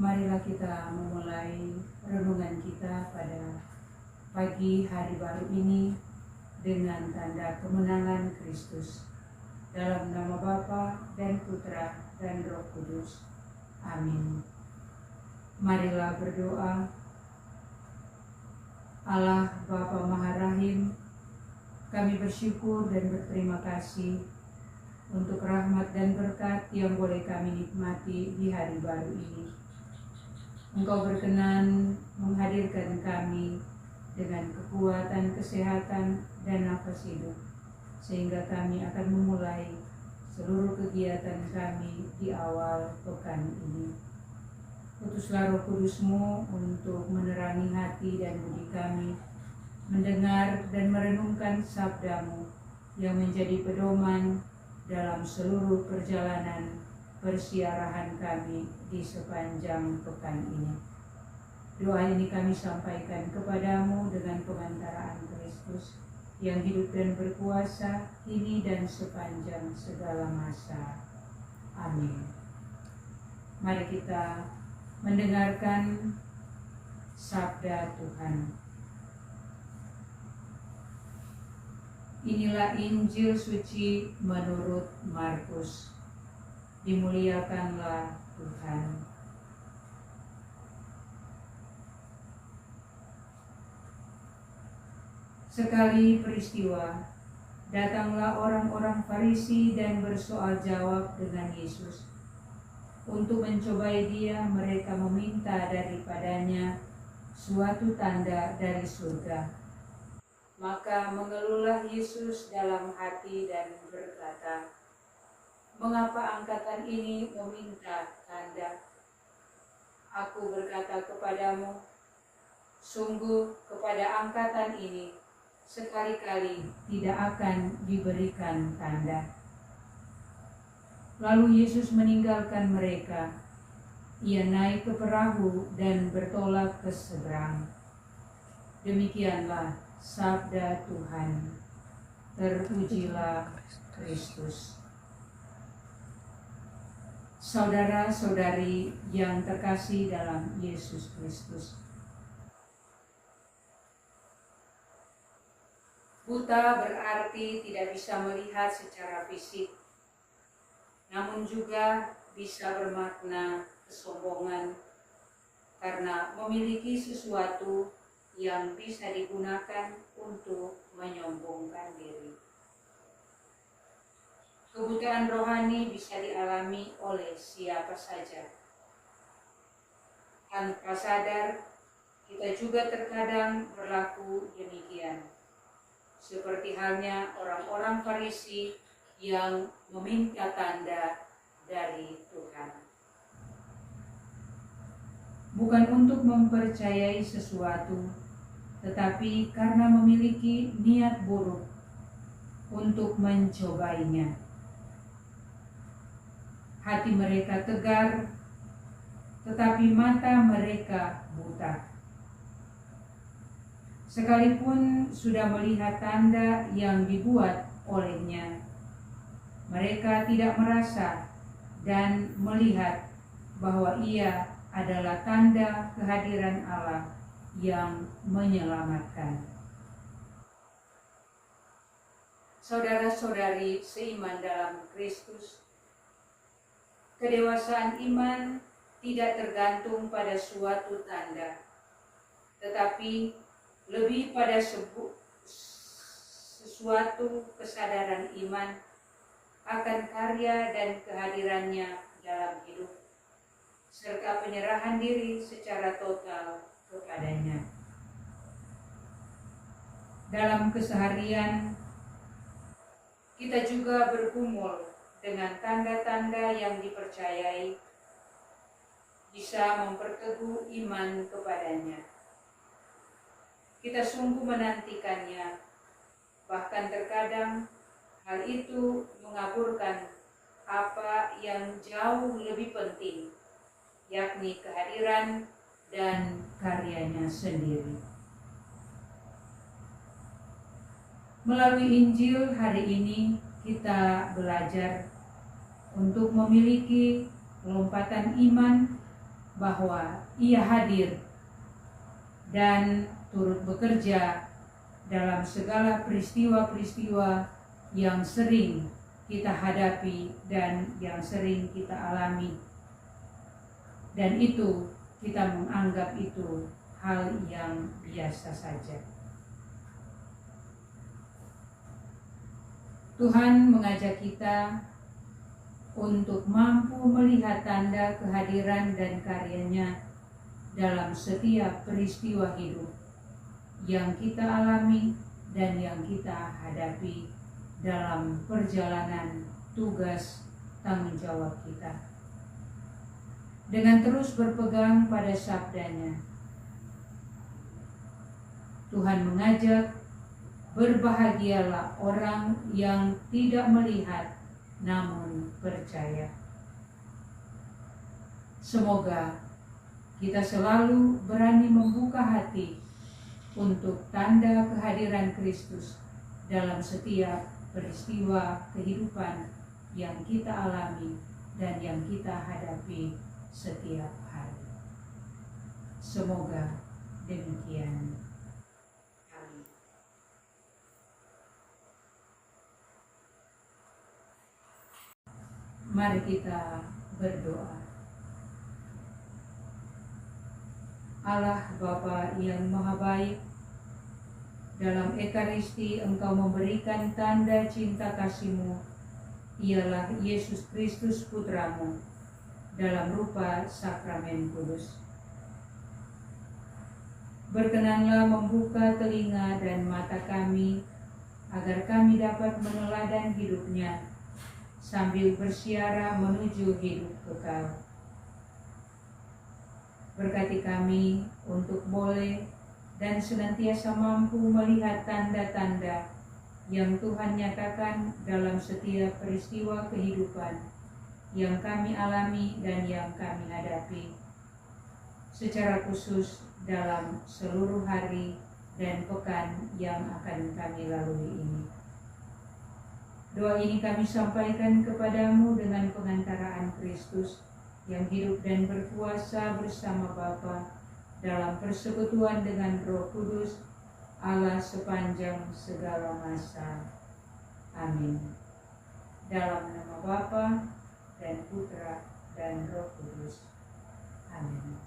Marilah kita memulai renungan kita pada pagi hari baru ini dengan tanda kemenangan Kristus. Dalam nama Bapa dan Putra dan Roh Kudus. Amin. Marilah berdoa. Allah Bapa Maha Rahim, kami bersyukur dan berterima kasih untuk rahmat dan berkat yang boleh kami nikmati di hari baru ini. Engkau berkenan menghadirkan kami dengan kekuatan, kesehatan, dan nafas hidup, sehingga kami akan memulai seluruh kegiatan kami di awal pekan ini. Utuslah Roh Kudus-Mu untuk menerangi hati dan budi kami, mendengar dan merenungkan sabda-Mu yang menjadi pedoman dalam seluruh perjalanan persiarahan kami di sepanjang pekan ini. Doa ini kami sampaikan kepadamu dengan pengantaraan Kristus yang hidup dan berkuasa kini dan sepanjang segala masa. Amin. Mari kita mendengarkan sabda Tuhan. Inilah Injil suci menurut Markus. Dimuliakanlah Tuhan. Sekali peristiwa, datanglah orang-orang Farisi dan bersoal jawab dengan Yesus. Untuk mencobai dia, mereka meminta daripadanya suatu tanda dari surga. Maka mengeluhlah Yesus dalam hati dan berkata, "Mengapa angkatan ini meminta tanda? Aku berkata kepadamu, sungguh kepada angkatan ini sekali-kali tidak akan diberikan tanda." Lalu Yesus meninggalkan mereka. Ia naik ke perahu dan bertolak ke seberang. Demikianlah sabda Tuhan. Terpujilah Kristus. Saudara-saudari yang terkasih dalam Yesus Kristus, buta berarti tidak bisa melihat secara fisik, namun juga bisa bermakna kesombongan karena memiliki sesuatu yang bisa digunakan untuk menyombongkan diri. Kebutaan rohani bisa dialami oleh siapa saja. Tanpa sadar, kita juga terkadang berlaku demikian. Seperti halnya orang-orang Farisi yang meminta tanda dari Tuhan. Bukan untuk mempercayai sesuatu, tetapi karena memiliki niat buruk untuk mencobainya. Hati mereka tegar, tetapi mata mereka buta. Sekalipun sudah melihat tanda yang dibuat olehnya, mereka tidak merasa dan melihat bahwa ia adalah tanda kehadiran Allah yang menyelamatkan. Saudara-saudari seiman dalam Kristus, kedewasaan iman tidak tergantung pada suatu tanda, tetapi lebih pada sesuatu kesadaran iman akan karya dan kehadirannya dalam hidup, serta penyerahan diri secara total kepadanya. Dalam keseharian, kita juga bergumul dengan tanda-tanda yang dipercayai bisa memperteguh iman kepadanya. Kita sungguh menantikannya, bahkan terkadang hal itu mengaburkan apa yang jauh lebih penting, yakni kehadiran dan karyanya sendiri. Melalui Injil hari ini kita belajar untuk memiliki lompatan iman bahwa Ia hadir dan turut bekerja dalam segala peristiwa-peristiwa yang sering kita hadapi dan yang sering kita alami. Dan itu kita menganggap itu hal yang biasa saja. Tuhan mengajak kita untuk mampu melihat tanda kehadiran dan karyanya dalam setiap peristiwa hidup yang kita alami dan yang kita hadapi dalam perjalanan tugas tanggung jawab kita. Dengan terus berpegang pada sabdanya, Tuhan mengajak, berbahagialah orang yang tidak melihat namun percaya. Semoga kita selalu berani membuka hati untuk tanda kehadiran Kristus dalam setiap peristiwa kehidupan yang kita alami dan yang kita hadapi setiap hari. Semoga demikian. Amin. Mari kita berdoa. Allah Bapa yang Maha Baik, dalam Ekaristi Engkau memberikan tanda cinta kasih-Mu, ialah Yesus Kristus Putra-Mu, dalam rupa sakramen kudus. Berkenanlah membuka telinga dan mata kami, agar kami dapat meneladan hidup-Nya, sambil bersiara menuju hidup kekal. Berkati kami untuk boleh dan senantiasa mampu melihat tanda-tanda yang Tuhan nyatakan dalam setiap peristiwa kehidupan yang kami alami dan yang kami hadapi, secara khusus dalam seluruh hari dan pekan yang akan kami lalui ini. Doa ini kami sampaikan kepadamu dengan pengantaraan Kristus yang hidup dan berkuasa bersama Bapa dalam persekutuan dengan Roh Kudus, Allah sepanjang segala masa. Amin. Dalam nama Bapa dan Putra dan Roh Kudus. Amin.